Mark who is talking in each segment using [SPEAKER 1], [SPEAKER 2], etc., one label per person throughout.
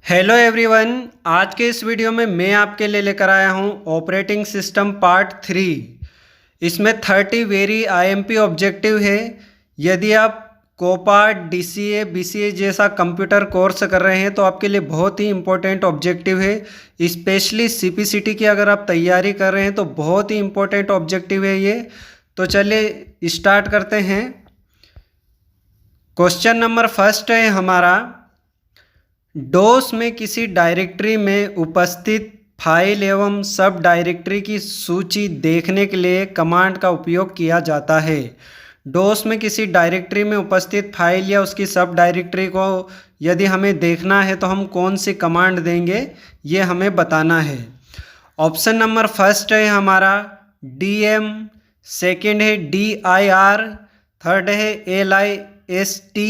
[SPEAKER 1] Hello everyone. आज के इस वीडियो में मैं आपके लिए लेकर आया हूं ऑपरेटिंग सिस्टम पार्ट 3। इसमें 30 वेरी आईएमपी ऑब्जेक्टिव है। यदि आप कोपा डीसीए बीसीए जैसा कंप्यूटर कोर्स कर रहे हैं तो आपके लिए बहुत ही इम्पोर्टेंट ऑब्जेक्टिव है। स्पेशली सीपीसीटी की अगर आप तैयारी कर रहे हैं तो बहुत ही इम्पोर्टेंट ऑब्जेक्टिव है ये। तो चलिए स्टार्ट करते हैं। क्वेश्चन नंबर फर्स्ट है हमारा, डोस में किसी डायरेक्टरी में उपस्थित फाइल एवं सब डायरेक्टरी की सूची देखने के लिए कमांड का उपयोग किया जाता है। डोस में किसी डायरेक्टरी में उपस्थित फाइल या उसकी सब डायरेक्टरी को यदि हमें देखना है तो हम कौन सी कमांड देंगे ये हमें बताना है। ऑप्शन नंबर फर्स्ट है हमारा DM, सेकेंड है DIR, थर्ड है LIST,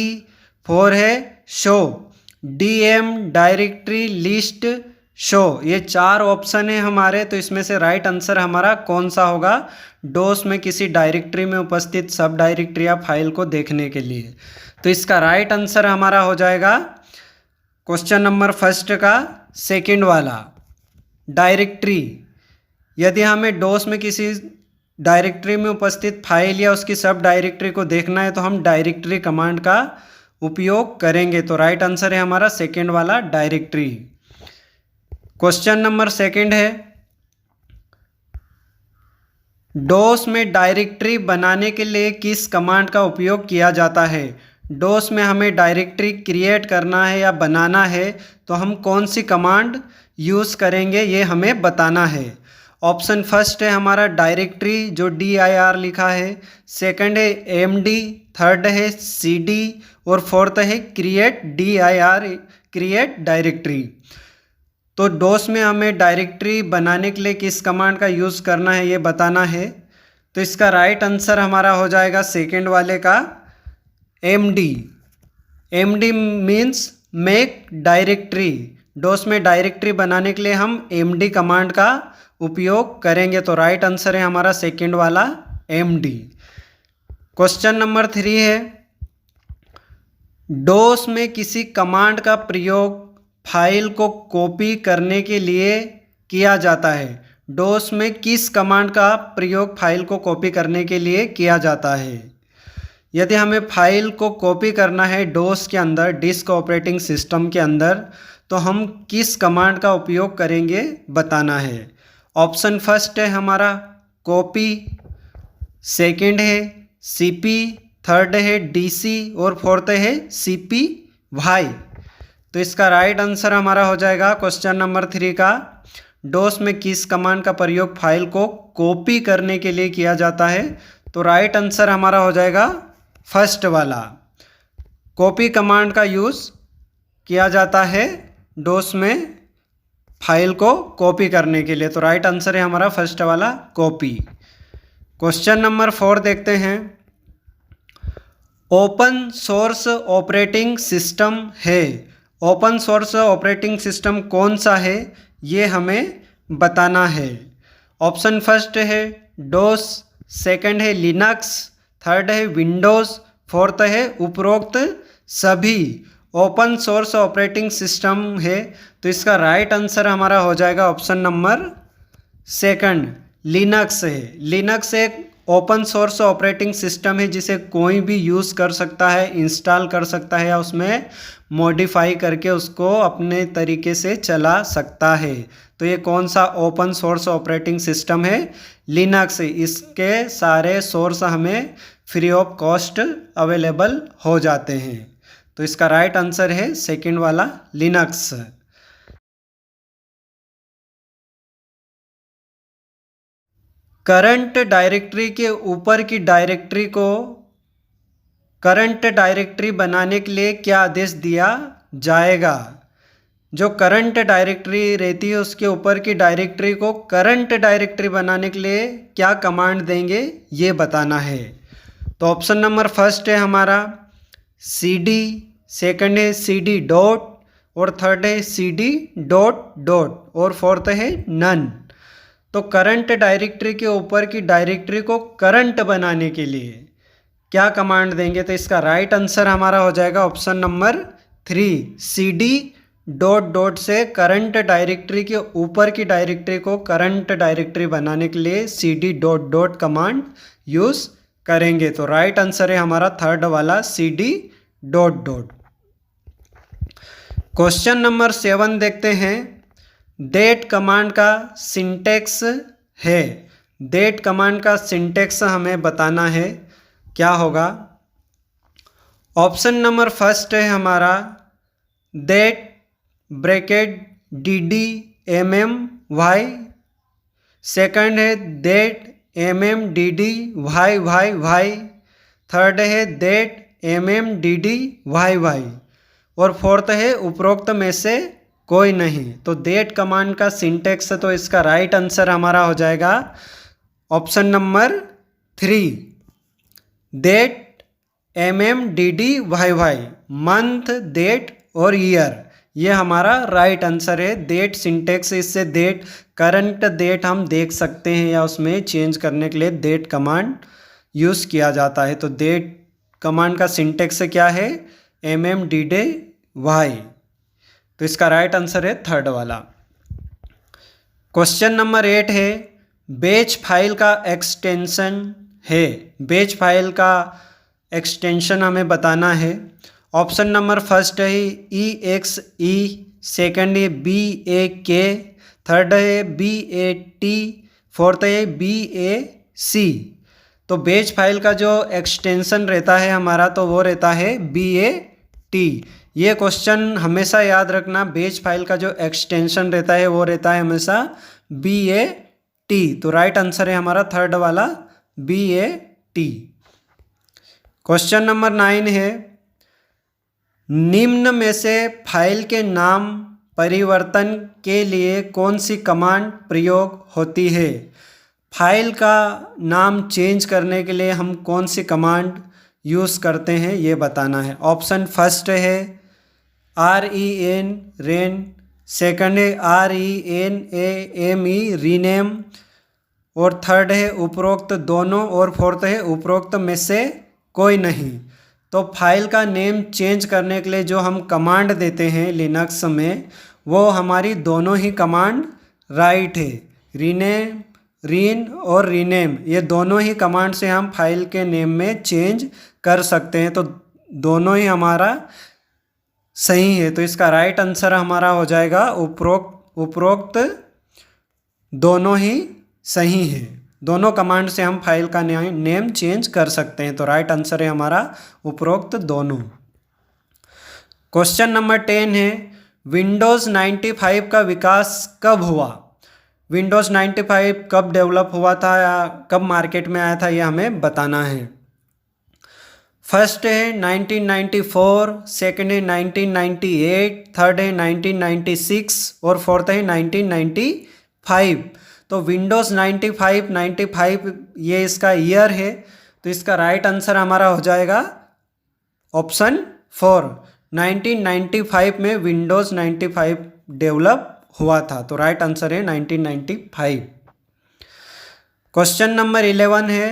[SPEAKER 1] फोर है show. DM directory list show, ये चार ऑप्शन है हमारे। तो इसमें से राइट आंसर हमारा कौन सा होगा डोस में किसी डायरेक्टरी में उपस्थित सब डायरेक्टरी या फाइल को देखने के लिए? तो इसका राइट आंसर हमारा हो जाएगा क्वेश्चन नंबर फर्स्ट का सेकंड वाला डायरेक्टरी। यदि हमें डोस में किसी डायरेक्टरी में उपस्थित फाइल या उसकी सब डायरेक्टरी को देखना है तो हम डायरेक्टरी कमांड का उपयोग करेंगे। तो राइट आंसर है हमारा सेकेंड वाला डायरेक्टरी। क्वेश्चन नंबर सेकेंड है, डोस में डायरेक्टरी बनाने के लिए किस कमांड का उपयोग किया जाता है? डोस में हमें डायरेक्टरी क्रिएट करना है या बनाना है तो हम कौन सी कमांड यूज़ करेंगे ये हमें बताना है। ऑप्शन फर्स्ट है हमारा डायरेक्टरी जो DIR लिखा है, सेकंड है MD, थर्ड है CD और फोर्थ है क्रिएट DIR क्रिएट डायरेक्टरी। तो डोस में हमें डायरेक्टरी बनाने के लिए किस कमांड का यूज़ करना है ये बताना है। तो इसका राइट आंसर हमारा हो जाएगा सेकंड वाले का MD। MD means make directory. DOS में डायरेक्टरी बनाने के लिए हम MD कमांड का उपयोग करेंगे। तो राइट आंसर है हमारा सेकंड वाला MD। क्वेश्चन नंबर 3 है, डोस में किसी कमांड का प्रयोग फाइल को कॉपी करने के लिए किया जाता है। डोस में किस कमांड का प्रयोग फाइल को कॉपी करने के लिए किया जाता है? यदि हमें फाइल को कॉपी करना है डोस के अंदर, डिस्क ऑपरेटिंग सिस्टम के अंदर, तो हम किस कमांड का उपयोग करेंगे बताना है। ऑप्शन फर्स्ट है हमारा कॉपी, सेकंड है CP, थर्ड है DC और फोर्थ है CPY। तो इसका राइट आंसर हमारा हो जाएगा क्वेश्चन नंबर 3 का, डोस में किस कमांड का प्रयोग फाइल को कॉपी करने के लिए किया जाता है? तो राइट आंसर हमारा हो जाएगा फर्स्ट वाला, कॉपी कमांड का यूज़ किया जाता है डोस में फाइल को कॉपी करने के लिए। तो राइट आंसर है हमारा फर्स्ट वाला कॉपी। क्वेश्चन नंबर 4 देखते हैं, ओपन सोर्स ऑपरेटिंग सिस्टम है। ओपन सोर्स ऑपरेटिंग सिस्टम कौन सा है ये हमें बताना है। ऑप्शन फर्स्ट है डोस, सेकंड है लिनक्स, थर्ड है विंडोज़, फोर्थ है उपरोक्त सभी। ओपन सोर्स ऑपरेटिंग सिस्टम है तो इसका राइट आंसर हमारा हो जाएगा ऑप्शन नंबर सेकंड लिनक्स है। लिनक्स एक ओपन सोर्स ऑपरेटिंग सिस्टम है जिसे कोई भी यूज़ कर सकता है, इंस्टॉल कर सकता है या उसमें मॉडिफाई करके उसको अपने तरीके से चला सकता है। तो ये कौन सा ओपन सोर्स ऑपरेटिंग सिस्टम है? लिनक्स। इसके सारे सोर्स हमें फ्री ऑफ कॉस्ट अवेलेबल हो जाते हैं। तो इसका राइट आंसर है सेकंड वाला लिनक्स। करंट डायरेक्टरी के ऊपर की डायरेक्टरी को करंट डायरेक्टरी बनाने के लिए क्या आदेश दिया जाएगा? जो करंट डायरेक्टरी रहती है उसके ऊपर की डायरेक्टरी को करंट डायरेक्टरी बनाने के लिए क्या कमांड देंगे ये बताना है। तो ऑप्शन नंबर फर्स्ट है हमारा CD, सेकंड है CD डॉट और थर्ड है CD डॉट डॉट और फोर्थ है नन। तो करंट डायरेक्टरी के ऊपर की डायरेक्टरी को करंट बनाने के लिए क्या कमांड देंगे? तो इसका राइट आंसर हमारा हो जाएगा option number 3 CD dot dot से करंट डायरेक्टरी के ऊपर की डायरेक्टरी को करंट डायरेक्टरी बनाने के लिए cd dot dot command use करेंगे। तो राइट आंसर है हमारा थर्ड वाला cd dot dot. Question number 7 देखते हैं। दैट कमांड का सिंटेक्स है। दैट कमांड का सिंटेक्स हमें बताना है, क्या होगा। ऑप्शन नंबर फर्स्ट है हमारा दैट ब्रैकेट DDMMY। सेकंड है दैट MMDDYYY। थर्ड है दैट MMDDYY और फोर्थ है उपरोक्त में से कोई नहीं। तो दैट कमांड का सिंटेक्स, तो इसका राइट आंसर हमारा हो जाएगा option number 3 that MMDDYY, month, date और ईयर। ये हमारा राइट आंसर है। डेट सिंटेक्स, इससे डेट करंट डेट हम देख सकते हैं या उसमें चेंज करने के लिए डेट कमांड यूज़ किया जाता है। तो डेट कमांड का सिंटेक्स क्या है, MMDDY। तो इसका राइट आंसर है थर्ड वाला। क्वेश्चन नंबर 8 है बैच फाइल का एक्सटेंशन है। बैच फाइल का एक्सटेंशन हमें बताना है। ऑप्शन नंबर फर्स्ट है EXE, सेकंड है BAK, थर्ड है BAT, फोर्थ है BAC। तो बैच फाइल का जो एक्सटेंशन रहता है हमारा, तो वो रहता है BAT। ये क्वेश्चन हमेशा याद रखना, बैच फाइल का जो एक्सटेंशन रहता है वो रहता है हमेशा BAT। तो राइट आंसर है हमारा थर्ड वाला BAT। क्वेश्चन नंबर 9 है निम्न में से फाइल के नाम परिवर्तन के लिए कौन सी कमांड प्रयोग होती है। फाइल का नाम चेंज करने के लिए हम कौन सी कमांड यूज़ करते हैं, ये बताना है। ऑप्शन फर्स्ट है REN, रेन। सेकंड है RENAME, रीनेम। और थर्ड है उपरोक्त दोनों, और फोर्थ है उपरोक्त में से कोई नहीं। तो फाइल का नेम चेंज करने के लिए जो हम कमांड देते हैं लिनक्स में, वो हमारी दोनों ही कमांड राइट है। रीनेम, रीन और रीनेम, ये दोनों ही कमांड से हम फाइल के नेम में चेंज कर सकते हैं। तो दोनों ही हमारा सही है। तो इसका राइट आंसर हमारा हो जाएगा उपरोक्त दोनों ही सही है। दोनों कमांड से हम फाइल का नेम चेंज कर सकते हैं। तो राइट आंसर है हमारा उपरोक्त दोनों। क्वेश्चन नंबर 10 है विंडोज़ 95 का विकास कब हुआ। विंडोज़ 95 कब डेवलप हुआ था या कब मार्केट में आया था, ये हमें बताना है। फर्स्ट है 1994, सेकंड है 1998, थर्ड है 1996 और फोर्थ है 1995। तो विंडोज़ 95 ये इसका ईयर है। तो इसका राइट आंसर हमारा हो जाएगा ऑप्शन 4 1995 में विंडोज़ 95 डेवलप हुआ था। तो राइट आंसर है 1995। क्वेश्चन नंबर 11 है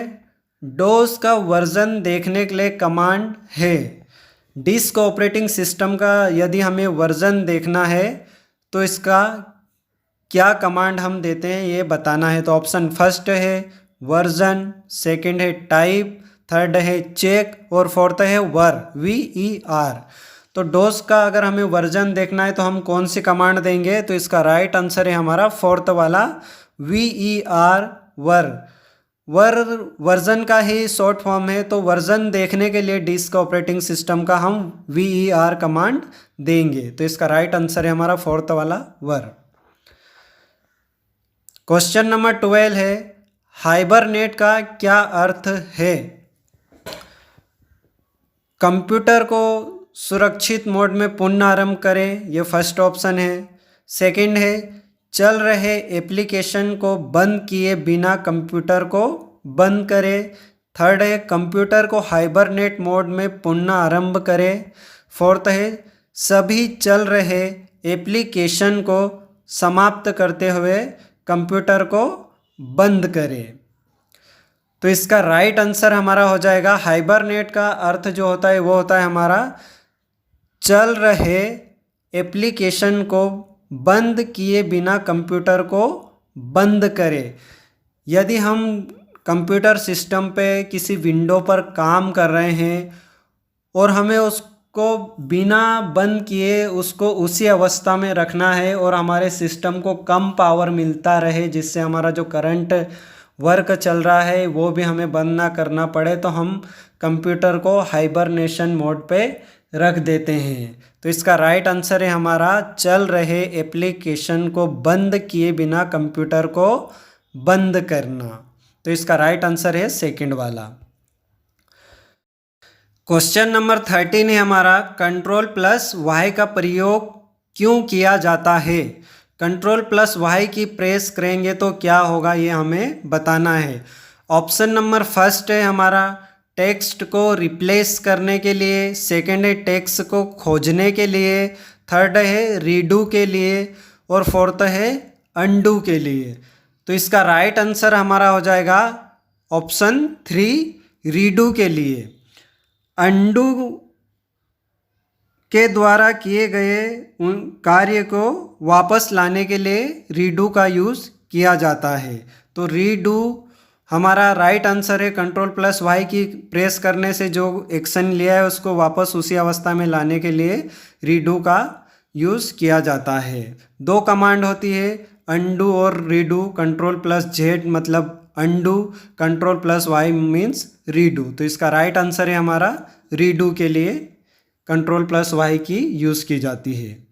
[SPEAKER 1] डोस का वर्जन देखने के लिए कमांड है। डिस्क ऑपरेटिंग सिस्टम का यदि हमें वर्जन देखना है तो इसका क्या कमांड हम देते हैं, ये बताना है। तो ऑप्शन फर्स्ट है वर्जन, सेकंड है टाइप, थर्ड है चेक और फोर्थ है VER। तो डोस का अगर हमें वर्जन देखना है तो हम कौन सी कमांड देंगे, तो इसका राइट आंसर है हमारा फोर्थ वाला VER। वर्जन का ही शॉर्ट फॉर्म है। तो वर्जन देखने के लिए डिस्क ऑपरेटिंग सिस्टम का हम VER कमांड देंगे। तो इसका राइट आंसर है हमारा फोर्थ वाला वर। क्वेश्चन नंबर 12 है हाइबरनेट का क्या अर्थ है। कंप्यूटर को सुरक्षित मोड में पुनः आरंभ करें, ये फर्स्ट ऑप्शन है। सेकंड है चल रहे एप्लीकेशन को बंद किए बिना कंप्यूटर को बंद करें। थर्ड है कंप्यूटर को हाइबरनेट मोड में पुनः आरंभ करें। फोर्थ है सभी चल रहे एप्लीकेशन को समाप्त करते हुए कंप्यूटर को बंद करें। तो इसका राइट आंसर हमारा हो जाएगा हाइबरनेट का अर्थ जो होता है वो होता है हमारा चल रहे एप्लीकेशन को बंद किए बिना कंप्यूटर को बंद करे। यदि हम कंप्यूटर सिस्टम पे किसी विंडो पर काम कर रहे हैं और हमें उसको बिना बंद किए उसको उसी अवस्था में रखना है और हमारे सिस्टम को कम पावर मिलता रहे, जिससे हमारा जो करंट वर्क चल रहा है वो भी हमें बंद ना करना पड़े, तो हम कंप्यूटर को हाइबरनेशन मोड पे रख देते हैं। तो इसका राइट आंसर है हमारा चल रहे एप्लीकेशन को बंद किए बिना कंप्यूटर को बंद करना। तो इसका राइट आंसर है सेकंड वाला। क्वेश्चन नंबर 13 है हमारा, कंट्रोल प्लस वाई का प्रयोग क्यों किया जाता है। कंट्रोल प्लस वाई की प्रेस करेंगे तो क्या होगा, ये हमें बताना है। ऑप्शन नंबर फर्स्ट है हमारा टेक्स्ट को रिप्लेस करने के लिए, सेकंड है टेक्स्ट को खोजने के लिए, थर्ड है रीडू के लिए और फोर्थ है अंडू के लिए। तो इसका राइट आंसर हमारा हो जाएगा ऑप्शन 3 रीडू के लिए। अंडू के द्वारा किए गए उन कार्य को वापस लाने के लिए रीडू का यूज़ किया जाता है। तो रीडू हमारा राइट आंसर है। कंट्रोल प्लस वाई की प्रेस करने से जो एक्शन लिया है उसको वापस उसी अवस्था में लाने के लिए रीडू का यूज़ किया जाता है। दो कमांड होती है अंडू और रीडू। कंट्रोल प्लस जेड मतलब undo, control plus Y means redo. तो इसका राइट आंसर है हमारा रीडू के लिए कंट्रोल प्लस वाई की यूज़ की जाती है।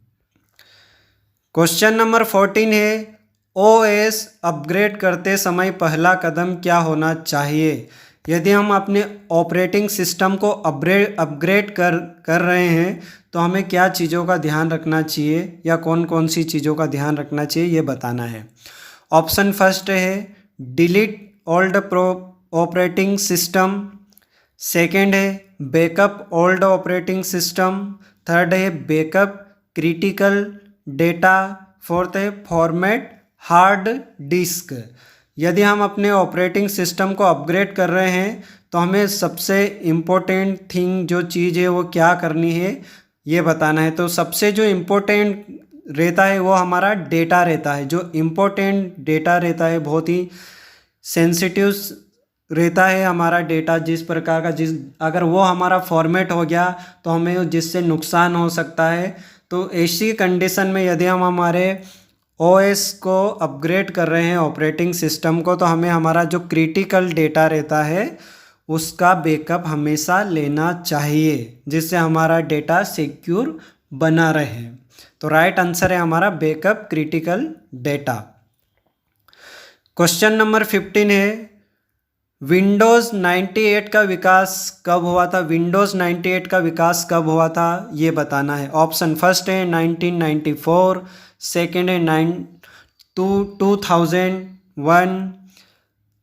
[SPEAKER 1] क्वेश्चन नंबर 14 है, ओएस अपग्रेड करते समय पहला कदम क्या होना चाहिए। यदि हम अपने ऑपरेटिंग सिस्टम को अपग्रेड कर रहे हैं तो हमें क्या चीज़ों का ध्यान रखना चाहिए या कौन कौन सी चीज़ों का ध्यान रखना चाहिए ये बताना है। ऑप्शन फर्स्ट है delete old operating system, second है backup old operating system, third है बैकअप क्रिटिकल डेटा, फोर्थ है फॉर्मेट हार्ड डिस्क। यदि हम अपने ऑपरेटिंग सिस्टम को अपग्रेड कर रहे हैं तो हमें सबसे इम्पोर्टेंट थिंग जो चीज़ है वो क्या करनी है ये बताना है। तो सबसे जो इम्पोर्टेंट रहता है वो हमारा डेटा रहता है। जो इम्पोर्टेंट डेटा रहता है बहुत ही सेंसिटिव रहता है हमारा डेटा, जिस प्रकार का अगर वो हमारा फॉर्मेट हो गया तो हमें जिससे नुकसान हो सकता है। तो ऐसी कंडीशन में यदि हम हमारे ओएस को अपग्रेड कर रहे हैं ऑपरेटिंग सिस्टम को, तो हमें हमारा जो क्रिटिकल डेटा रहता है उसका बैकअप हमेशा लेना चाहिए, जिससे हमारा डेटा सिक्योर बना रहे। तो राइट आंसर है हमारा backup critical data. Question number 15 है, विंडोज़ 98 का विकास कब हुआ था। विंडोज़ 98 का विकास कब हुआ था ये बताना है। ऑप्शन फर्स्ट है 1994, सेकेंड है 2001,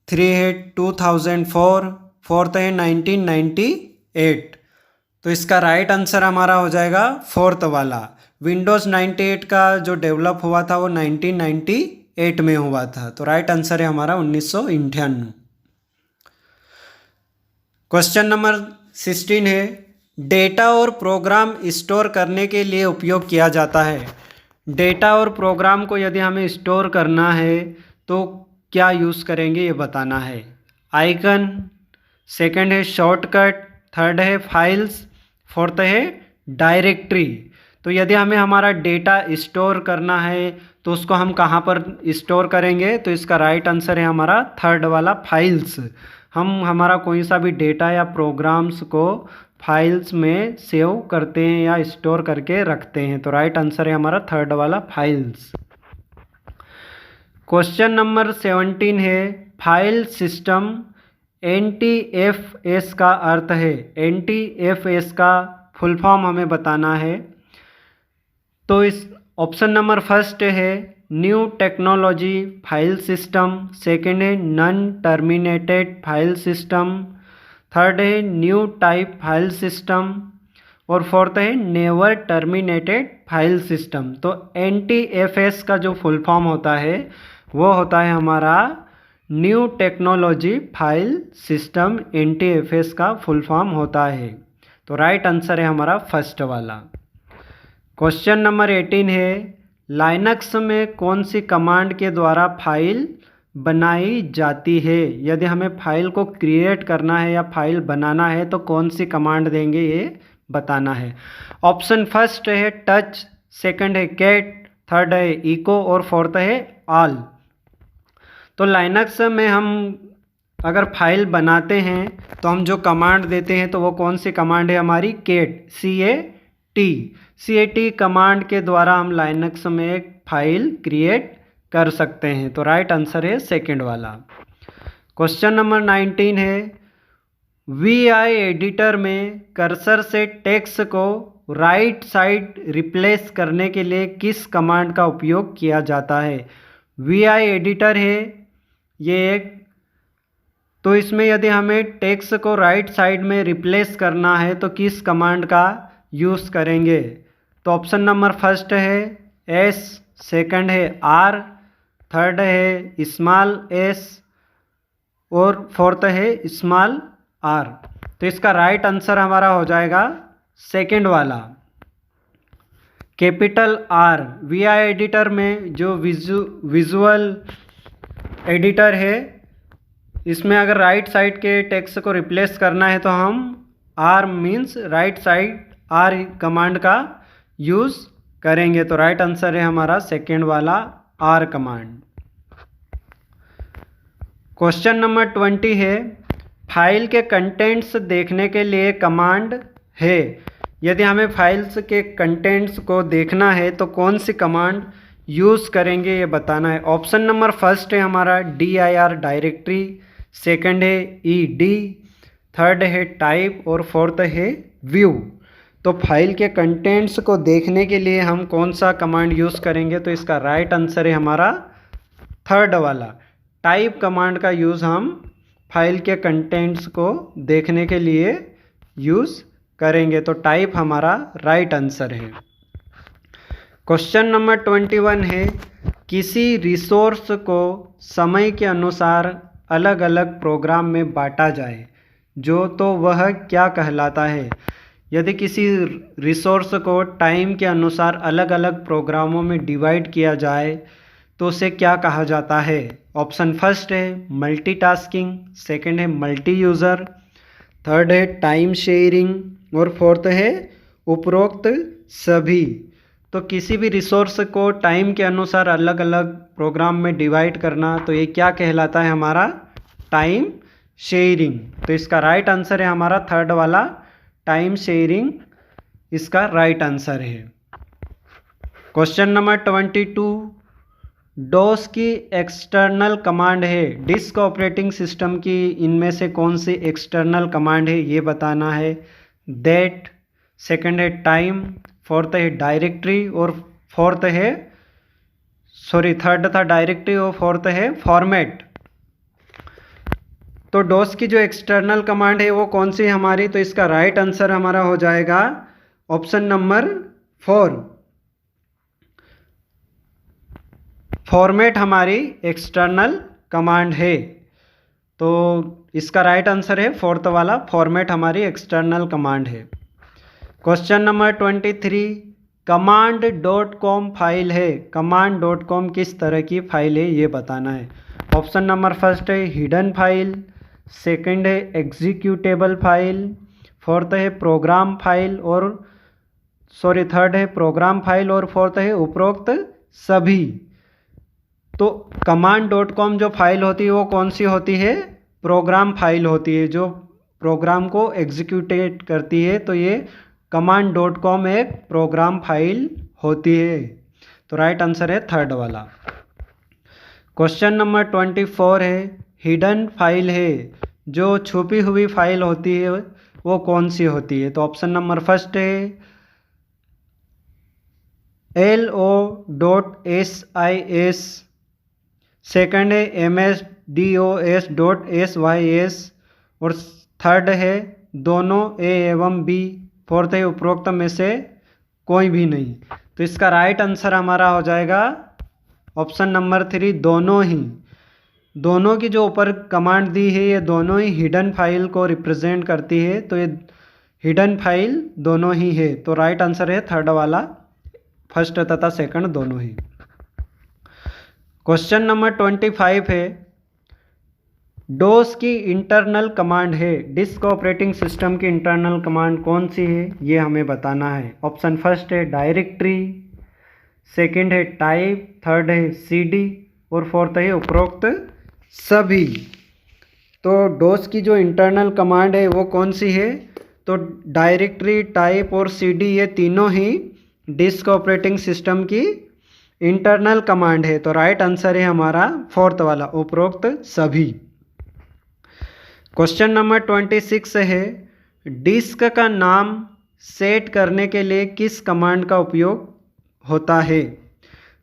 [SPEAKER 1] थ्री है 2004, फोर्थ है 1998। तो इसका राइट आंसर हमारा हो जाएगा फोर्थ वाला। विंडोज़ 98 का जो डेवलप हुआ था वो 1998 में हुआ था। तो राइट आंसर है हमारा 1998। क्वेश्चन नंबर 16 है, डेटा और प्रोग्राम स्टोर करने के लिए उपयोग किया जाता है। डेटा और प्रोग्राम को यदि हमें स्टोर करना है तो क्या यूज़ करेंगे ये बताना है। आइकन, सेकंड है शॉर्टकट, थर्ड है फाइल्स, फोर्थ है डायरेक्टरी। तो यदि हमें हमारा डेटा स्टोर करना है तो उसको हम कहाँ पर स्टोर करेंगे, तो इसका राइट आंसर है हमारा थर्ड वाला फाइल्स। हम हमारा कोई सा भी डेटा या प्रोग्राम्स को फाइल्स में सेव करते हैं या स्टोर करके रखते हैं। तो राइट आंसर है हमारा थर्ड वाला फाइल्स। क्वेश्चन नंबर 17 है, फाइल सिस्टम NTFS का अर्थ है। NTFS का फुल फॉर्म हमें बताना है। तो इस ऑप्शन नंबर फर्स्ट है new technology file system, second है non terminated file system, third है न्यू टाइप फाइल सिस्टम और फोर्थ है नेवर टर्मिनेटेड फाइल सिस्टम। तो NTFS का जो फुल फॉर्म होता है वो होता है हमारा new technology file system. NTFS का फुल फॉर्म होता है। तो राइट आंसर है हमारा फर्स्ट वाला। क्वेश्चन नंबर 18 है, लाइनक्स में कौन सी कमांड के द्वारा फाइल बनाई जाती है। यदि हमें फाइल को क्रिएट करना है या फाइल बनाना है तो कौन सी कमांड देंगे ये बताना है। ऑप्शन फर्स्ट है टच, सेकंड है कैट, थर्ड है इको और फोर्थ है ऑल। तो लाइनक्स में हम अगर फाइल बनाते हैं तो हम जो कमांड देते हैं तो वो कौन सी कमांड है हमारी, कैट, CAT कमांड के द्वारा हम लाइनक्स में एक फाइल क्रिएट कर सकते हैं। तो राइट आंसर है सेकंड वाला। क्वेश्चन नंबर 19 है, VI एडिटर में कर्सर से टेक्स्ट को राइट साइड रिप्लेस करने के लिए किस कमांड का उपयोग किया जाता है। VI एडिटर है ये एक, तो इसमें यदि हमें टेक्स्ट को राइट साइड में रिप्लेस करना है तो किस कमांड का यूज़ करेंगे। तो ऑप्शन नंबर फर्स्ट है S, सेकंड है R, थर्ड है स्मॉल s और फोर्थ है स्मॉल r। तो इसका राइट आंसर हमारा हो जाएगा सेकंड वाला, कैपिटल R। VI एडिटर में जो विजुअल एडिटर है इसमें अगर राइट साइड के टेक्स्ट को रिप्लेस करना है तो हम R means right side R command का यूज़ करेंगे। तो राइट आंसर है हमारा सेकेंड वाला R कमांड। क्वेश्चन नंबर 20 है, फाइल के कंटेंट्स देखने के लिए कमांड है। यदि हमें फाइल्स के कंटेंट्स को देखना है तो कौन सी कमांड यूज़ करेंगे ये बताना है। ऑप्शन नंबर फर्स्ट है हमारा dir डायरेक्टरी, सेकंड है ed, थर्ड है टाइप और फोर्थ है व्यू। तो फाइल के कंटेंट्स को देखने के लिए हम कौन सा कमांड यूज़ करेंगे, तो इसका राइट आंसर है हमारा थर्ड वाला, टाइप कमांड का यूज़ हम फाइल के कंटेंट्स को देखने के लिए यूज़ करेंगे। तो टाइप हमारा राइट आंसर है। क्वेश्चन नंबर 21 है, किसी रिसोर्स को समय के अनुसार अलग अलग प्रोग्राम में बांटा जाए जो तो वह क्या कहलाता है। यदि किसी रिसोर्स को टाइम के अनुसार अलग अलग प्रोग्रामों में डिवाइड किया जाए तो उसे क्या कहा जाता है। ऑप्शन फर्स्ट है मल्टीटास्किंग, सेकंड है मल्टी यूज़र, थर्ड है टाइम शेयरिंग और फोर्थ है उपरोक्त सभी। तो किसी भी रिसोर्स को टाइम के अनुसार अलग अलग प्रोग्राम में डिवाइड करना तो ये क्या कहलाता है हमारा, टाइम शेयरिंग। तो इसका राइट आंसर है हमारा थर्ड वाला, टाइम शेयरिंग इसका राइट आंसर है। क्वेश्चन नंबर 22, डोस की एक्सटर्नल कमांड है। डिस्क ऑपरेटिंग सिस्टम की इनमें से कौन सी एक्सटर्नल कमांड है ये बताना है। दैट, सेकंड है टाइम, फोर्थ है डायरेक्टरी और थर्ड था डायरेक्टरी और फोर्थ है फॉर्मेट। तो डोस की जो एक्सटर्नल कमांड है वो कौन सी है हमारी, तो इसका राइट आंसर हमारा हो जाएगा ऑप्शन नंबर 4, फॉर्मेट हमारी एक्सटर्नल कमांड है। तो इसका राइट आंसर है फोर्थ वाला, फॉर्मेट हमारी एक्सटर्नल कमांड है। क्वेश्चन नंबर 23, command.com फाइल है। command.com किस तरह की फाइल है ये बताना है। ऑप्शन नंबर फर्स्ट है हिडन फाइल, सेकंड है एग्जीक्यूटेबल फाइल, फोर्थ है प्रोग्राम फाइल और थर्ड है प्रोग्राम फाइल और फोर्थ है उपरोक्त सभी। तो command.com जो फाइल होती है वो कौन सी होती है, प्रोग्राम फाइल होती है जो प्रोग्राम को एग्जीक्यूट करती है। तो ये command.com एक प्रोग्राम फाइल होती है। तो राइट आंसर है थर्ड वाला। क्वेश्चन नंबर 24 है, हिडन फाइल है जो छुपी हुई फाइल होती है वो कौन सी होती है। तो ऑप्शन नंबर फर्स्ट है LO.SIS, सेकंड है MSDOS.SYS और थर्ड है दोनों A एवं B, फोर्थ है उपरोक्त में से कोई भी नहीं। तो इसका राइट आंसर हमारा हो जाएगा ऑप्शन नंबर 3, दोनों ही। दोनों की जो ऊपर कमांड दी है ये दोनों ही हिडन फाइल को रिप्रेजेंट करती है। तो ये हिडन फाइल दोनों ही है। तो राइट आंसर है थर्ड वाला फर्स्ट तथा सेकंड दोनों ही। क्वेश्चन नंबर 25 है, डोस की इंटरनल कमांड है, डिस्क ऑपरेटिंग सिस्टम की इंटरनल कमांड कौन सी है ये हमें बताना है। ऑप्शन फर्स्ट है डायरेक्टरी, सेकंड है टाइप, थर्ड है सीडी और फोर्थ है उपरोक्त सभी। तो डोस की जो इंटरनल कमांड है वो कौन सी है, तो डायरेक्टरी, टाइप और सीडी ये तीनों ही डिस्क ऑपरेटिंग सिस्टम की इंटरनल कमांड है। तो राइट आंसर है हमारा फोर्थ वाला, उपरोक्त सभी। क्वेश्चन नंबर 26 है, डिस्क का नाम सेट करने के लिए किस कमांड का उपयोग होता है।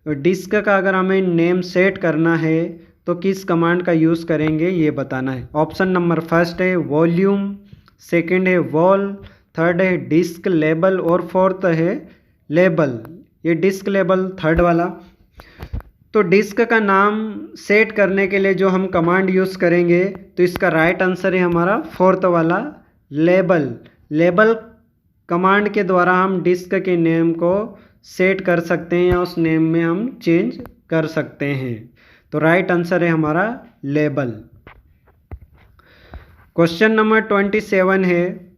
[SPEAKER 1] डिस्क का अगर हमें नेम सेट करना है तो किस कमांड का यूज़ करेंगे ये बताना है। ऑप्शन नंबर फर्स्ट है वॉल्यूम, सेकंड है वॉल, थर्ड है डिस्क लेबल और फोर्थ है लेबल। ये डिस्क लेबल थर्ड वाला। तो डिस्क का नाम सेट करने के लिए जो हम कमांड यूज़ करेंगे तो इसका राइट आंसर है हमारा फोर्थ वाला लेबल। लेबल कमांड के द्वारा हम डिस्क के नेम को सेट कर सकते हैं या उस नेम में हम चेंज कर सकते हैं। तो राइट आंसर है हमारा लेबल। क्वेश्चन नंबर 27 है,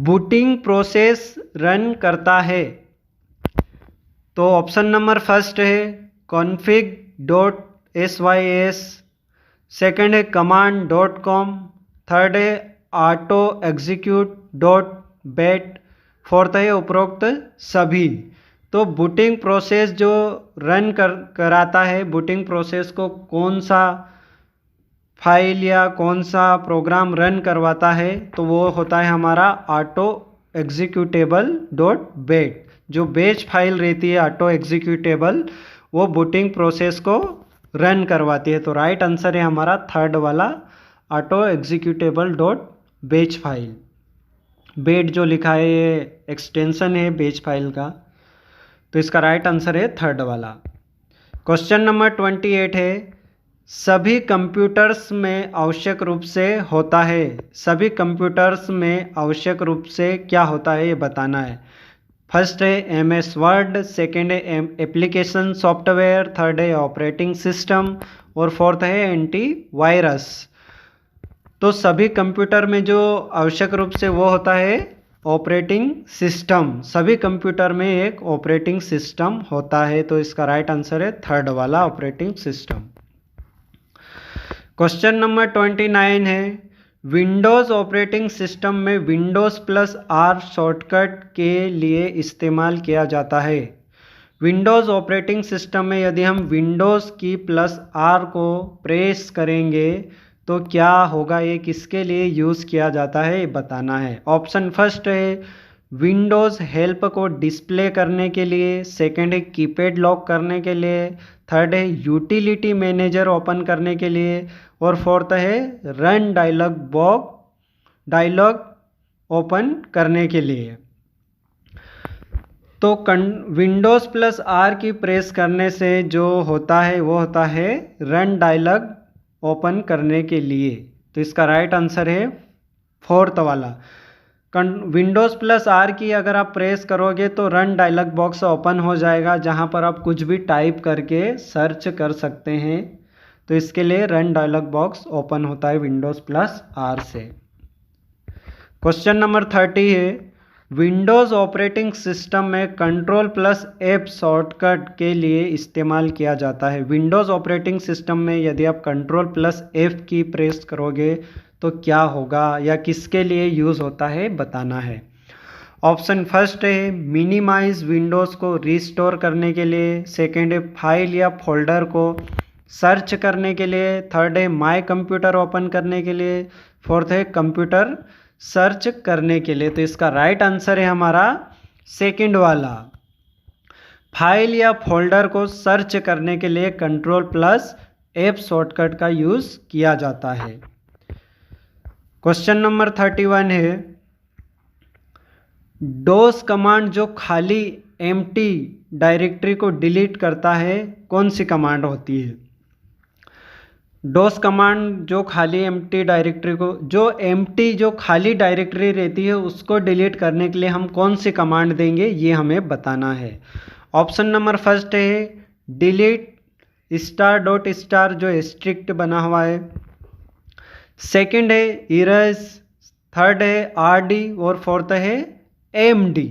[SPEAKER 1] बूटिंग प्रोसेस रन करता है। तो ऑप्शन नंबर फर्स्ट है config.sys, सेकंड है command.com, थर्ड है autoexecute.bat, फोर्थ है उपरोक्त सभी। तो बूटिंग प्रोसेस जो रन कराता है, बूटिंग प्रोसेस को कौन सा फाइल या कौन सा प्रोग्राम रन करवाता है, तो वो होता है हमारा autoexecutable.bat। जो बेच फाइल रहती है ऑटो एग्जीक्यूटेबल, वो बूटिंग प्रोसेस को रन करवाती है। तो राइट आंसर है हमारा थर्ड वाला autoexecutable.bat फाइल। बेट जो लिखा है ये एक्सटेंशन है बेच फाइल का, तो इसका राइट आंसर है थर्ड वाला। क्वेश्चन नंबर 28 है, सभी कंप्यूटर्स में आवश्यक रूप से होता है। सभी कंप्यूटर्स में आवश्यक रूप से क्या होता है ये बताना है। फर्स्ट है MS वर्ड, सेकेंड है एप्लीकेशन सॉफ्टवेयर, थर्ड है ऑपरेटिंग सिस्टम और फोर्थ है एंटी वायरस। तो सभी कंप्यूटर में जो आवश्यक रूप से वो होता है ऑपरेटिंग सिस्टम। सभी कंप्यूटर में एक ऑपरेटिंग सिस्टम होता है। तो इसका राइट आंसर है थर्ड वाला ऑपरेटिंग सिस्टम। क्वेश्चन नंबर 29 है, विंडोज़ ऑपरेटिंग सिस्टम में विंडोज़ प्लस आर शॉर्टकट के लिए इस्तेमाल किया जाता है। विंडोज़ ऑपरेटिंग सिस्टम में यदि हम विंडोज़ की प्लस आर को प्रेस करेंगे तो क्या होगा, ये किसके लिए यूज़ किया जाता है ये बताना है। ऑप्शन फर्स्ट है विंडोज़ हेल्प को डिस्प्ले करने के लिए, सेकंड है कीपैड लॉक करने के लिए, थर्ड है यूटिलिटी मैनेजर ओपन करने के लिए और फोर्थ है रन डायलॉग ओपन करने के लिए। तो विंडोज़ प्लस आर की प्रेस करने से जो होता है वो होता है रन डायलॉग ओपन करने के लिए। तो इसका राइट आंसर है फोर्थ वाला। विंडोज़ प्लस आर की अगर आप प्रेस करोगे तो रन डायलॉग बॉक्स ओपन हो जाएगा, जहां पर आप कुछ भी टाइप करके सर्च कर सकते हैं। तो इसके लिए रन डायलॉग बॉक्स ओपन होता है विंडोज़ प्लस आर से। क्वेश्चन नंबर 30 है, विंडोज़ ऑपरेटिंग सिस्टम में कंट्रोल प्लस एफ शॉर्टकट के लिए इस्तेमाल किया जाता है। विंडोज़ ऑपरेटिंग सिस्टम में यदि आप कंट्रोल प्लस एफ की प्रेस करोगे तो क्या होगा या किसके लिए यूज़ होता है बताना है। ऑप्शन फर्स्ट है मिनिमाइज विंडोज़ को रिस्टोर करने के लिए, सेकेंड है फाइल या फोल्डर को सर्च करने के लिए, थर्ड है माई कंप्यूटर ओपन करने के लिए, फोर्थ है कंप्यूटर सर्च करने के लिए। तो इसका राइट आंसर है हमारा सेकंड वाला, फाइल या फोल्डर को सर्च करने के लिए कंट्रोल प्लस एफ शॉर्टकट का यूज़ किया जाता है। क्वेश्चन नंबर 31 है, डोस कमांड जो खाली एम्प्टी डायरेक्टरी को डिलीट करता है कौन सी कमांड होती है। डोस कमांड जो खाली एम्प्टी डायरेक्टरी को, जो खाली डायरेक्टरी रहती है उसको डिलीट करने के लिए हम कौन सी कमांड देंगे ये हमें बताना है। ऑप्शन नंबर फर्स्ट है डिलीट स्टार डॉट स्टार जो स्ट्रिक्ट बना हुआ है, सेकंड है इरेज, थर्ड है आरडी और फोर्थ है एमडी।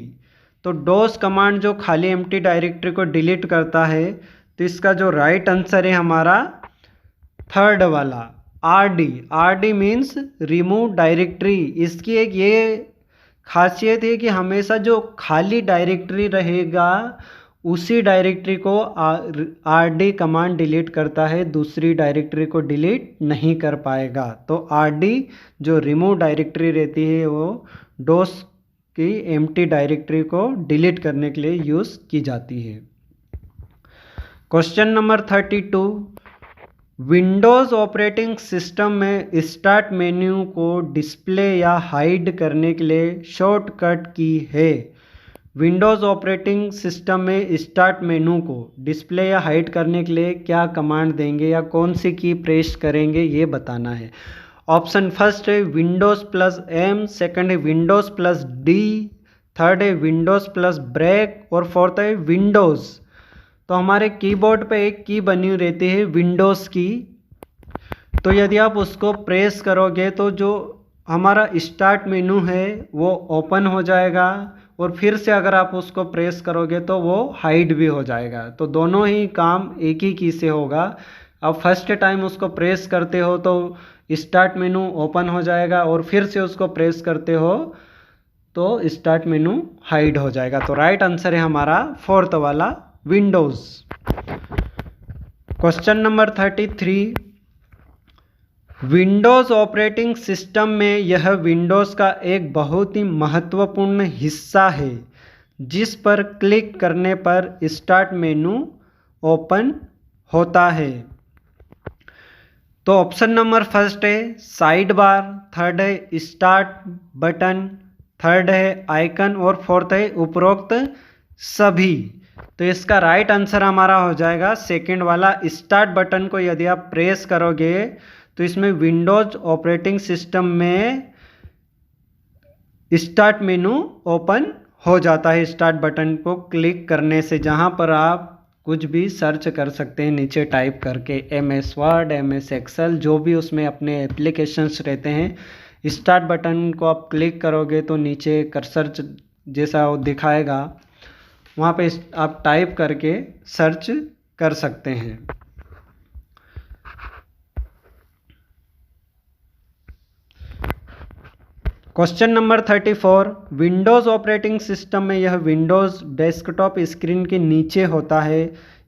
[SPEAKER 1] तो डोस कमांड जो खाली एम्प्टी डायरेक्टरी को डिलीट करता है, तो इसका जो राइट आंसर है हमारा थर्ड वाला RD. RD means remove directory. इसकी एक ये खासियत है कि हमेशा जो खाली डायरेक्टरी रहेगा उसी डायरेक्टरी को आरडी कमांड डिलीट करता है, दूसरी डायरेक्टरी को डिलीट नहीं कर पाएगा। तो आरडी जो रिमूव डायरेक्टरी रहती है वो डोस की एम्प्टी डायरेक्टरी को डिलीट करने के लिए यूज़ की जाती है। Question number 32, Windows operating system में स्टार्ट मेन्यू को डिस्प्ले या हाइड करने के लिए शॉर्टकट की है। विंडोज़ ऑपरेटिंग सिस्टम में स्टार्ट मेनू को डिस्प्ले या हाइड करने के लिए क्या कमांड देंगे या कौन सी की प्रेस करेंगे ये बताना है। ऑप्शन फर्स्ट है विंडोज़ प्लस एम, सेकंड है विंडोज़ प्लस डी, थर्ड है विंडोज़ प्लस ब्रेक और फोर्थ है विंडोज़। तो हमारे कीबोर्ड पे एक की बनी रहती है विंडोज़ की, तो यदि आप उसको प्रेस करोगे तो जो हमारा स्टार्ट मेनू है वो ओपन हो जाएगा और फिर से अगर आप उसको प्रेस करोगे तो वो हाइड भी हो जाएगा। तो दोनों ही काम एक ही की से होगा। अब फर्स्ट टाइम उसको प्रेस करते हो तो स्टार्ट मेनू ओपन हो जाएगा और फिर से उसको प्रेस करते हो तो स्टार्ट मेनू हाइड हो जाएगा। तो राइट आंसर है हमारा फोर्थ वाला Windows. Question number 33, Windows operating system में यह विंडोज़ का एक बहुत ही महत्वपूर्ण हिस्सा है जिस पर क्लिक करने पर स्टार्ट मेनू ओपन होता है। तो ऑप्शन नंबर फर्स्ट है साइड बार, थर्ड है स्टार्ट बटन, थर्ड है आइकन और फोर्थ है उपरोक्त सभी। तो इसका राइट आंसर हमारा हो जाएगा सेकंड वाला स्टार्ट बटन को यदि आप प्रेस करोगे तो इसमें विंडोज ऑपरेटिंग सिस्टम में स्टार्ट मेनू ओपन हो जाता है स्टार्ट बटन को क्लिक करने से, जहां पर आप कुछ भी सर्च कर सकते हैं नीचे टाइप करके, MS वर्ड, MS एक्सेल, जो भी उसमें अपने एप्लीकेशंस रहते हैं। स्टार्ट बटन को आप क्लिक करोगे तो नीचे कर्सर जैसा वो दिखाएगा, वहाँ पे आप टाइप करके सर्च कर सकते हैं। Question number 34, Windows operating system में यह विंडोज़ डेस्कटॉप स्क्रीन के नीचे होता है।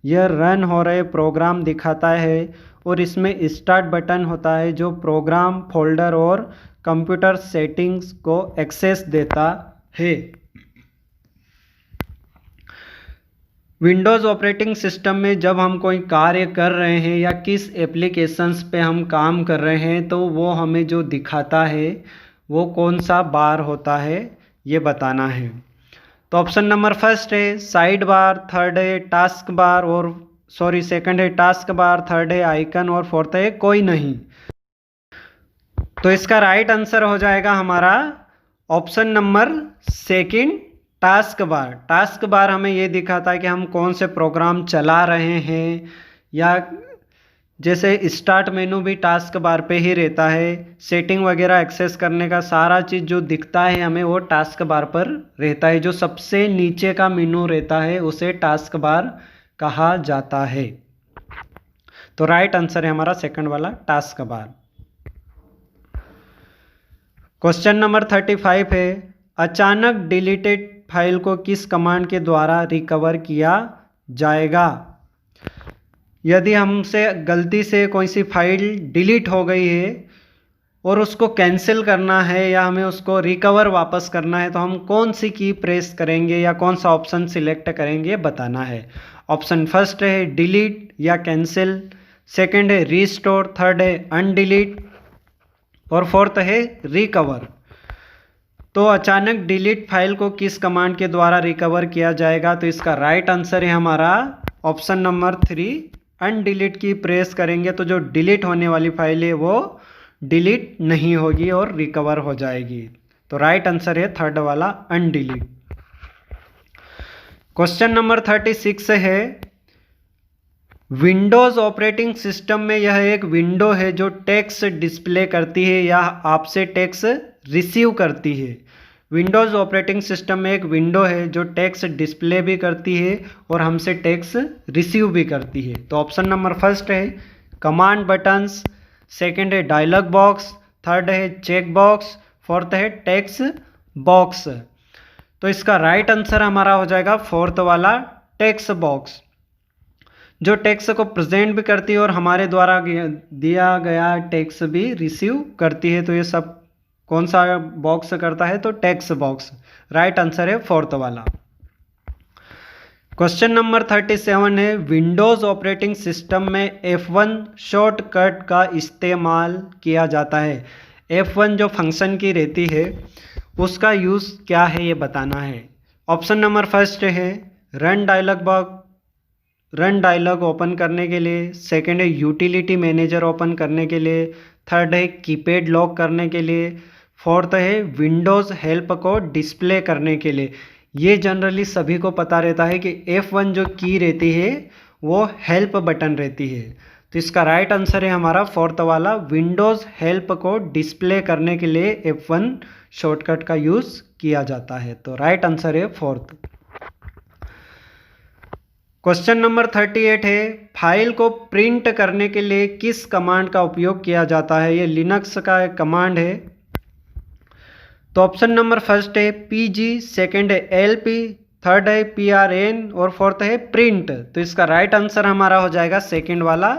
[SPEAKER 1] यह रन हो रहे प्रोग्राम दिखाता है और इसमें स्टार्ट बटन होता है जो प्रोग्राम, फोल्डर और कंप्यूटर सेटिंग्स को एक्सेस देता है। विंडोज़ ऑपरेटिंग सिस्टम में जब हम कोई कार्य कर रहे हैं या किस एप्लीकेशंस पे हम काम कर रहे हैं तो वो हमें जो दिखाता है वो कौन सा बार होता है ये बताना है। तो ऑप्शन नंबर फर्स्ट है साइड बार, थर्ड है टास्क बार और सेकंड है टास्क बार, थर्ड है आइकन और फोर्थ है कोई नहीं। तो इसका राइट आंसर हो जाएगा हमारा option number second task bar. Task bar हमें ये दिखाता है कि हम कौन से प्रोग्राम चला रहे हैं, या जैसे स्टार्ट मेनू भी टास्क बार पे ही रहता है, सेटिंग वगैरह एक्सेस करने का सारा चीज़ जो दिखता है हमें वो टास्क बार पर रहता है। जो सबसे नीचे का मेनू रहता है उसे टास्क बार कहा जाता है। तो राइट आंसर है हमारा सेकंड वाला टास्क बार। क्वेश्चन नंबर 35 है अचानक डिलीटेड फाइल को किस कमांड के द्वारा रिकवर किया जाएगा। यदि हमसे गलती से कोई सी फाइल डिलीट हो गई है और उसको कैंसिल करना है या हमें उसको रिकवर वापस करना है तो हम कौन सी की प्रेस करेंगे या कौन सा ऑप्शन सिलेक्ट करेंगे बताना है। ऑप्शन फर्स्ट है डिलीट या कैंसिल, सेकंड है रीस्टोर, थर्ड है अनडिलीट और फोर्थ है रिकवर। तो अचानक डिलीट फाइल को किस कमांड के द्वारा रिकवर किया जाएगा, तो इसका राइट आंसर है हमारा ऑप्शन नंबर 3 अनडिलीट की प्रेस करेंगे तो जो डिलीट होने वाली फाइल है वो डिलीट नहीं होगी और रिकवर हो जाएगी। तो राइट आंसर है थर्ड वाला अनडिलीट। क्वेश्चन नंबर 36 है, विंडोज़ ऑपरेटिंग सिस्टम में यह एक विंडो है जो टेक्स्ट डिस्प्ले करती है या आपसे टेक्स्ट रिसीव करती है। विंडोज़ ऑपरेटिंग सिस्टम में एक विंडो है जो टेक्स्ट डिस्प्ले भी करती है और हमसे टेक्स्ट रिसीव भी करती है। तो ऑप्शन नंबर फर्स्ट है कमांड बटन्स, सेकंड है डायलॉग बॉक्स, थर्ड है चेक बॉक्स, फोर्थ है टेक्स्ट बॉक्स। तो इसका राइट आंसर हमारा हो जाएगा फोर्थ वाला टेक्स्ट बॉक्स, जो टेक्स्ट को प्रेजेंट भी करती है और हमारे द्वारा दिया गया टेक्स्ट भी रिसीव करती है। तो ये सब कौन सा बॉक्स करता है? तो टेक्स्ट बॉक्स। राइट आंसर है फोर्थ वाला। क्वेश्चन नंबर 37 है, विंडोज़ ऑपरेटिंग सिस्टम में F1 शॉर्टकट का इस्तेमाल किया जाता है। F1 जो फंक्शन की रहती है उसका यूज़ क्या है ये बताना है। ऑप्शन नंबर फर्स्ट है रन डायलॉग ओपन करने के लिए, सेकंड है यूटिलिटी मैनेजर ओपन करने के लिए, थर्ड है कीपैड लॉक करने के लिए, फोर्थ है विंडोज़ हेल्प को डिस्प्ले करने के लिए। ये जनरली सभी को पता रहता है कि F1 जो की रहती है वो हेल्प बटन रहती है। तो इसका राइट आंसर है हमारा फोर्थ वाला, विंडोज़ हेल्प को डिस्प्ले करने के लिए F1 शॉर्टकट का यूज़ किया जाता है। तो राइट आंसर है फोर्थ। क्वेश्चन नंबर 38 है, फाइल को प्रिंट करने के लिए किस कमांड का उपयोग किया जाता है? ये लिनक्स का एक कमांड है। तो ऑप्शन नंबर फर्स्ट है PG, सेकंड है LP, थर्ड है PRN और फोर्थ है प्रिंट। तो इसका राइट आंसर हमारा हो जाएगा सेकंड वाला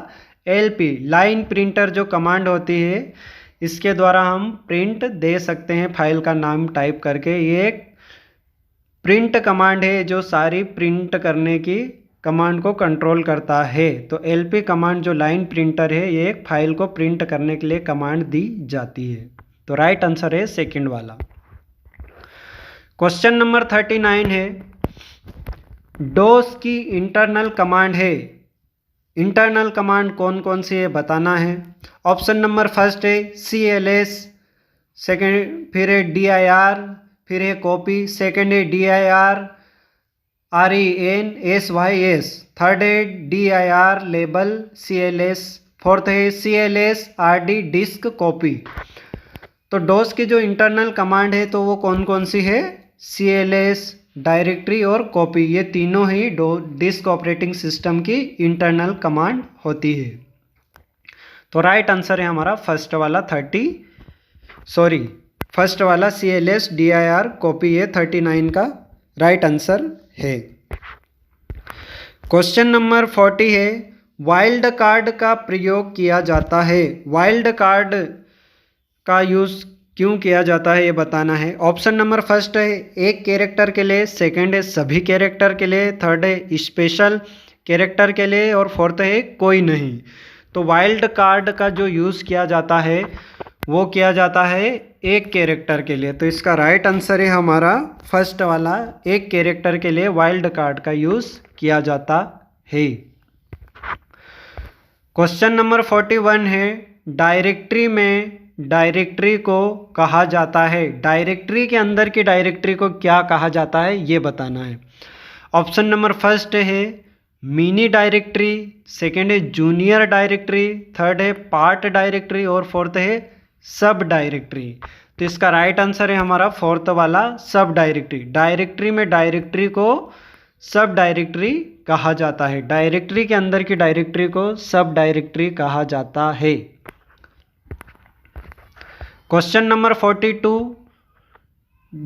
[SPEAKER 1] LP। लाइन प्रिंटर जो कमांड होती है इसके द्वारा हम प्रिंट दे सकते हैं फाइल का नाम टाइप करके। ये एक प्रिंट कमांड है जो सारी प्रिंट करने की कमांड को कंट्रोल करता है। तो LP कमांड जो लाइन प्रिंटर है ये एक फाइल को प्रिंट करने के लिए कमांड दी जाती है। तो राइट आंसर है सेकंड वाला। क्वेश्चन नंबर 39 है, डोस की इंटरनल कमांड है। इंटरनल कमांड कौन कौन सी है बताना है। ऑप्शन नंबर फर्स्ट है CLS, सेकंड फिर है DIR, फिर है कॉपी, सेकंड है DIR RENSYS, थर्ड है DIR लेबल CLS, फोर्थ है CLS RD डिस्क कॉपी। तो डोस की जो इंटरनल कमांड है तो वो कौन कौन सी है? CLS, डायरेक्टरी और कॉपी, ये तीनों ही डिस्क ऑपरेटिंग सिस्टम की इंटरनल कमांड होती है। तो राइट आंसर है हमारा फर्स्ट वाला फर्स्ट वाला CLS DIR कॉपी, ये 39 का राइट आंसर है। क्वेश्चन नंबर 40 है, वाइल्ड कार्ड का प्रयोग किया जाता है। वाइल्ड कार्ड का यूज़ क्यों किया जाता है ये बताना है। ऑप्शन नंबर फर्स्ट है एक कैरेक्टर के लिए, सेकंड है सभी कैरेक्टर के लिए, थर्ड है स्पेशल कैरेक्टर के लिए और फोर्थ है कोई नहीं। तो वाइल्ड कार्ड का जो यूज़ किया जाता है वो किया जाता है एक कैरेक्टर के लिए। तो इसका राइट आंसर है हमारा फर्स्ट वाला, एक कैरेक्टर के लिए वाइल्ड कार्ड का यूज़ किया जाता है। क्वेश्चन नंबर 41 है, डायरेक्टरी में डायरेक्टरी को कहा जाता है। डायरेक्टरी के अंदर की डायरेक्टरी को क्या कहा जाता है ये बताना है। ऑप्शन नंबर फर्स्ट है मिनी डायरेक्टरी, सेकंड है जूनियर डायरेक्टरी, थर्ड है पार्ट डायरेक्टरी और फोर्थ है सब डायरेक्टरी। तो इसका राइट आंसर है हमारा फोर्थ वाला सब डायरेक्टरी। डायरेक्टरी में डायरेक्टरी को सब डायरेक्टरी कहा जाता है। डायरेक्टरी के अंदर की डायरेक्टरी को सब डायरेक्टरी कहा जाता है। Question number 42,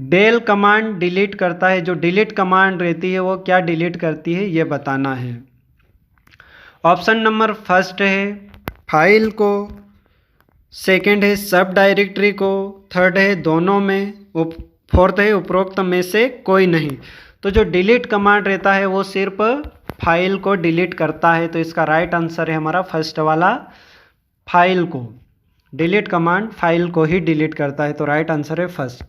[SPEAKER 1] del command delete करता है। जो डिलीट कमांड रहती है वो क्या डिलीट करती है ये बताना है। ऑप्शन नंबर फर्स्ट है फाइल को, सेकंड है सब डायरेक्टरी को, थर्ड है दोनों में, फोर्थ है उपरोक्त में से कोई नहीं। तो जो डिलीट कमांड रहता है वो सिर्फ फाइल को डिलीट करता है। तो इसका राइट आंसर है हमारा फर्स्ट वाला, फाइल को। डिलीट कमांड फाइल को ही डिलीट करता है। तो राइट आंसर है फर्स्ट।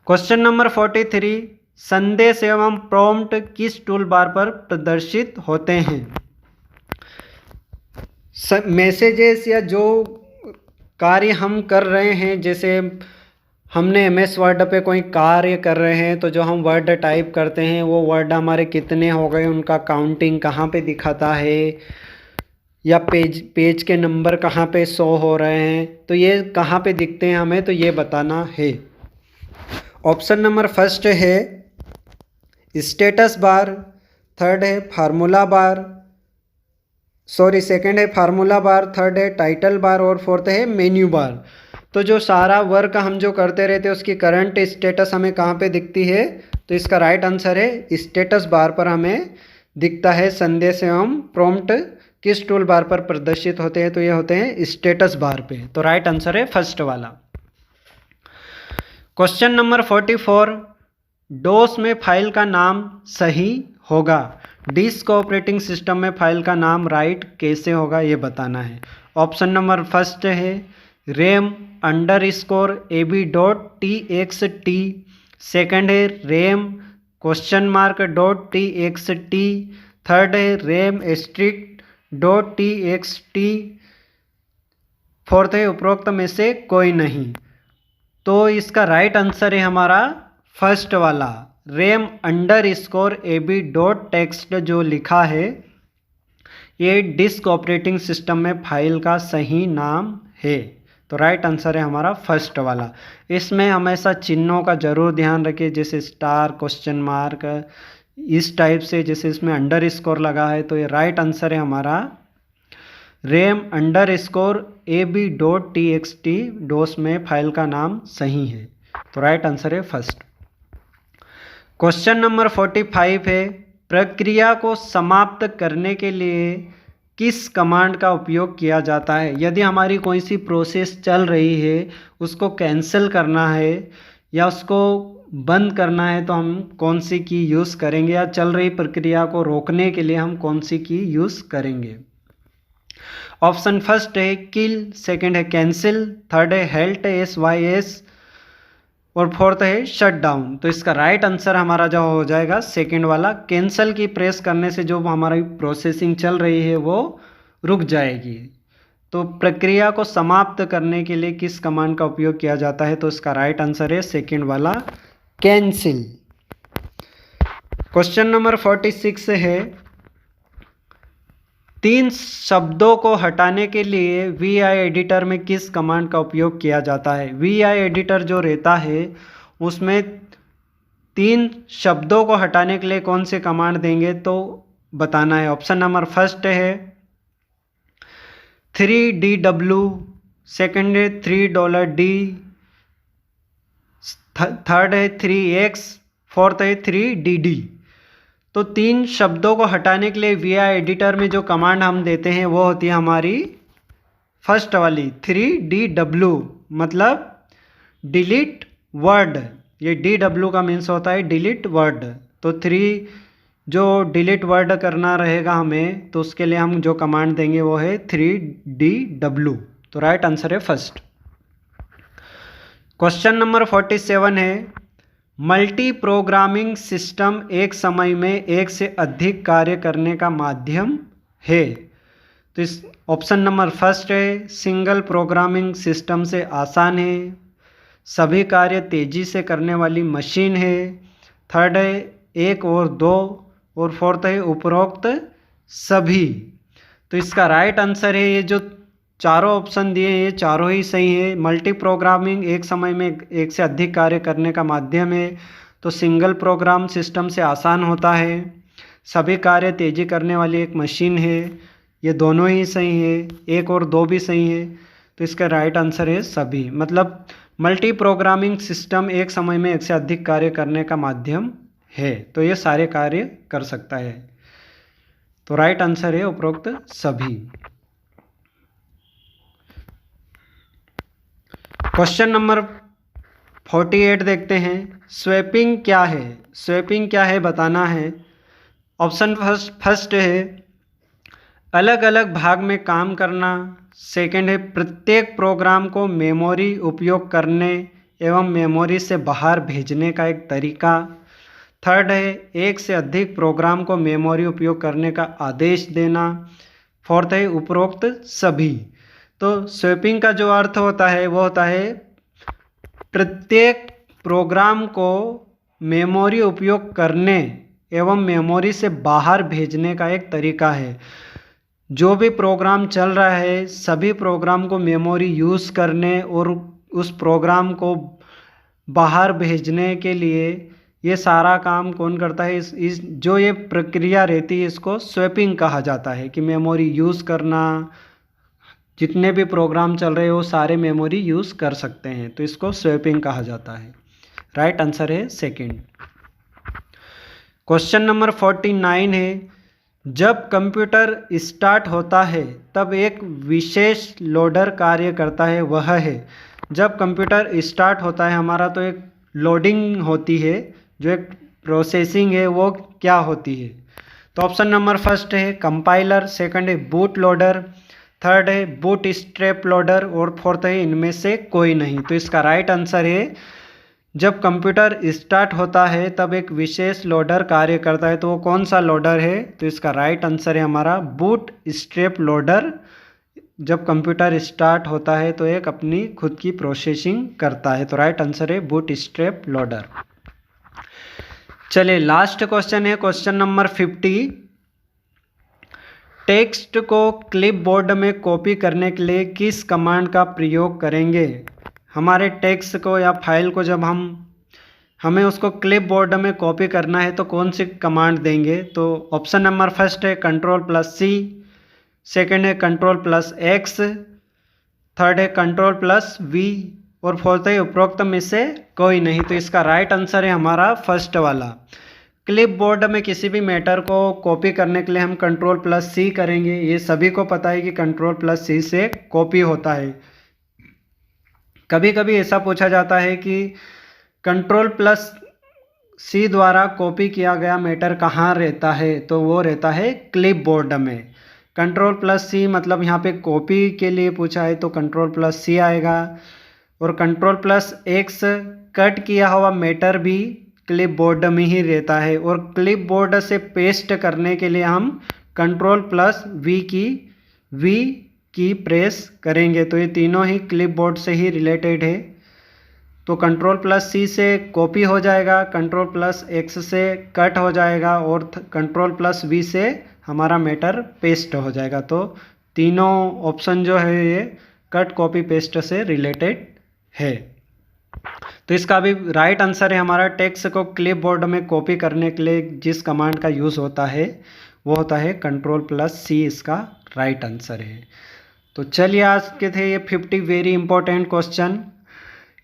[SPEAKER 1] क्वेश्चन नंबर 43, संदेश एवं प्रॉम्प्ट किस टूल बार पर प्रदर्शित होते हैं? मैसेजेस या जो कार्य हम कर रहे हैं, जैसे हमने MS वर्ड पे कोई कार्य कर रहे हैं तो जो हम वर्ड टाइप करते हैं वो वर्ड हमारे कितने हो गए, उनका काउंटिंग कहाँ पे दिखाता है, या पेज के नंबर कहाँ पे शो हो रहे हैं, तो ये कहाँ पे दिखते हैं हमें, तो ये बताना है। ऑप्शन नंबर फर्स्ट है स्टेटस बार, थर्ड है फार्मूला बार, सेकंड है फार्मूला बार, थर्ड है टाइटल बार और फोर्थ है मेन्यू बार। तो जो सारा वर्क हम जो करते रहते हैं उसकी करंट स्टेटस हमें कहाँ पे दिखती है, तो इसका राइट आंसर है स्टेटस बार पर हमें दिखता है। संदेश एवं प्रॉम्प्ट किस टूल बार पर प्रदर्शित होते हैं, तो ये होते हैं स्टेटस बार पे। तो राइट आंसर है फर्स्ट वाला। क्वेश्चन नंबर 44, डोस में फाइल का नाम सही होगा, डिस्क ऑपरेटिंग सिस्टम में फाइल का नाम राइट कैसे होगा, ये बताना है। ऑप्शन नंबर फर्स्ट है RAM_AB.txt, सेकंड है RAM?.txt, थर्ड है RAM*.txt, फोर्थ है उपरोक्त में से कोई नहीं। तो इसका राइट आंसर है हमारा फर्स्ट वाला RAM_AB.txt जो लिखा है ये डिस्क ऑपरेटिंग सिस्टम में फाइल का सही नाम है। तो राइट आंसर है हमारा फर्स्ट वाला। इसमें हमेशा चिन्हों का जरूर ध्यान रखिए, जैसे स्टार, क्वेश्चन मार्क, इस टाइप से, जैसे इसमें अंडरस्कोर लगा है, तो ये राइट आंसर है हमारा RAM_AB.txt, डोस में फाइल का नाम सही है। तो राइट आंसर है फर्स्ट। क्वेश्चन नंबर 45 है प्रक्रिया को समाप्त करने के लिए किस कमांड का उपयोग किया जाता है। यदि हमारी कोई सी प्रोसेस चल रही है, उसको कैंसिल करना है या उसको बंद करना है, तो हम कौन सी की यूज़ करेंगे, या चल रही प्रक्रिया को रोकने के लिए हम कौन सी की यूज़ करेंगे। ऑप्शन फर्स्ट है किल, सेकंड है कैंसिल, थर्ड है हेल्ट SYS और फोर्थ है शट डाउन। तो इसका राइट आंसर हमारा जो हो जाएगा सेकंड वाला, कैंसिल की प्रेस करने से जो हमारी प्रोसेसिंग चल रही है वो रुक जाएगी। तो प्रक्रिया को समाप्त करने के लिए किस कमांड का उपयोग किया जाता है, तो इसका राइट आंसर है सेकंड वाला कैंसिल। क्वेश्चन नंबर 46 है 3 शब्दों को हटाने के लिए VI एडिटर में किस कमांड का उपयोग किया जाता है। VI एडिटर जो रहता है उसमें 3 शब्दों को हटाने के लिए कौन से कमांड देंगे, तो बताना है। ऑप्शन नंबर फर्स्ट है 3DW, सेकंड है $3, थर्ड है 3X, फोर्थ है 3DD। तो 3 शब्दों को हटाने के लिए VI एडिटर में जो कमांड हम देते हैं वो होती है हमारी फर्स्ट वाली 3DW, मतलब डिलीट वर्ड। ये DW का मीन्स होता है डिलीट वर्ड। तो 3 जो डिलीट वर्ड करना रहेगा हमें, तो उसके लिए हम जो कमांड देंगे वो है 3DW। तो राइट आंसर है फर्स्ट। क्वेश्चन नंबर 47 है मल्टी प्रोग्रामिंग सिस्टम एक समय में एक से अधिक कार्य करने का माध्यम है। तो इस ऑप्शन नंबर फर्स्ट है सिंगल प्रोग्रामिंग सिस्टम से आसान है, सभी कार्य तेजी से करने वाली मशीन है, थर्ड है 1 और 2 और फोर्थ है उपरोक्त सभी। तो इसका राइट आंसर है ये जो चारों ऑप्शन दिए हैं ये चारों ही सही है। मल्टी प्रोग्रामिंग एक समय में एक से अधिक कार्य करने का माध्यम है, तो सिंगल प्रोग्राम सिस्टम से आसान होता है, सभी कार्य तेजी करने वाली एक मशीन है, ये दोनों ही सही है, 1 और 2 भी सही है। तो इसका राइट आंसर है सभी, मतलब मल्टी प्रोग्रामिंग सिस्टम एक समय में एक से अधिक कार्य करने का माध्यम है, तो ये सारे कार्य कर सकता है। तो राइट आंसर है उपरोक्त सभी। क्वेश्चन नंबर 48 देखते हैं स्वैपिंग क्या है। स्वैपिंग क्या है बताना है। ऑप्शन फर्स्ट है अलग अलग भाग में काम करना, सेकंड है प्रत्येक प्रोग्राम को मेमोरी उपयोग करने एवं मेमोरी से बाहर भेजने का एक तरीका, थर्ड है एक से अधिक प्रोग्राम को मेमोरी उपयोग करने का आदेश देना। फोर्थ है उपरोक्त सभी। तो स्वैपिंग का जो अर्थ होता है वो होता है प्रत्येक प्रोग्राम को मेमोरी उपयोग करने एवं मेमोरी से बाहर भेजने का एक तरीका है। जो भी प्रोग्राम चल रहा है सभी प्रोग्राम को मेमोरी यूज़ करने और उस प्रोग्राम को बाहर भेजने के लिए ये सारा काम कौन करता है, इस जो ये प्रक्रिया रहती है इसको स्वैपिंग कहा जाता है कि मेमोरी यूज़ करना, जितने भी प्रोग्राम चल रहे हो सारे मेमोरी यूज़ कर सकते हैं, तो इसको स्वैपिंग कहा जाता है। राइट आंसर है सेकंड। क्वेश्चन नंबर 49 है जब कंप्यूटर स्टार्ट होता है तब एक विशेष लोडर कार्य करता है, वह है। जब कंप्यूटर स्टार्ट होता है हमारा तो एक लोडिंग होती है, जो एक प्रोसेसिंग है वो क्या होती है। तो ऑप्शन नंबर फर्स्ट है कंपाइलर, सेकंड है बूट लोडर, थर्ड है बूट स्ट्रैप लोडर और फोर्थ है इनमें से कोई नहीं। तो इसका राइट आंसर है जब कंप्यूटर स्टार्ट होता है तब एक विशेष लोडर कार्य करता है। तो वो कौन सा लोडर है, तो इसका राइट आंसर है हमारा बूट स्ट्रैप लोडर। जब कंप्यूटर स्टार्ट होता है तो एक अपनी खुद की प्रोसेसिंग करता है, तो राइट आंसर है बूट स्ट्रैप लोडर। चलिए लास्ट क्वेश्चन है क्वेश्चन नंबर 50। टेक्स्ट को क्लिपबोर्ड में कॉपी करने के लिए किस कमांड का प्रयोग करेंगे। हमारे टेक्स्ट को या फाइल को जब हमें उसको क्लिपबोर्ड में कॉपी करना है तो कौन सी कमांड देंगे। तो ऑप्शन नंबर फर्स्ट है Ctrl+C, सेकंड है Ctrl+X, थर्ड है Ctrl+V और फोर्थ है उपरोक्त में से कोई नहीं। तो इसका राइट आंसर है हमारा फर्स्ट वाला। क्लिपबोर्ड में किसी भी मैटर को कॉपी करने के लिए हम Ctrl+C करेंगे। ये सभी को पता है कि Ctrl+C से कॉपी होता है। कभी कभी ऐसा पूछा जाता है कि Ctrl+C द्वारा कॉपी किया गया मैटर कहाँ रहता है, तो वो रहता है क्लिपबोर्ड में। Ctrl+C मतलब यहाँ पे कॉपी के लिए पूछा है तो Ctrl+C आएगा, और Ctrl+X कट किया हुआ मैटर भी क्लिपबोर्ड में ही रहता है, और क्लिपबोर्ड से पेस्ट करने के लिए हम Ctrl+V की प्रेस करेंगे। तो ये तीनों ही क्लिपबोर्ड से ही रिलेटेड है। तो Ctrl+C से कॉपी हो जाएगा, Ctrl+X से कट हो जाएगा और Ctrl+V से हमारा मैटर पेस्ट हो जाएगा। तो तीनों ऑप्शन जो है ये कट कॉपी पेस्ट से रिलेटेड है। तो इसका भी राइट आंसर है हमारा टेक्स्ट को क्लिपबोर्ड में कॉपी करने के लिए जिस कमांड का यूज़ होता है वो होता है Ctrl+C, इसका राइट आंसर है। तो चलिए आज के थे ये 50 वेरी इंपॉर्टेंट क्वेश्चन।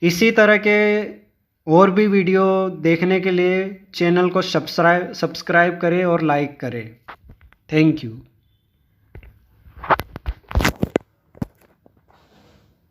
[SPEAKER 1] इसी तरह के और भी वीडियो देखने के लिए चैनल को सब्सक्राइब करें और लाइक करें। Thank you.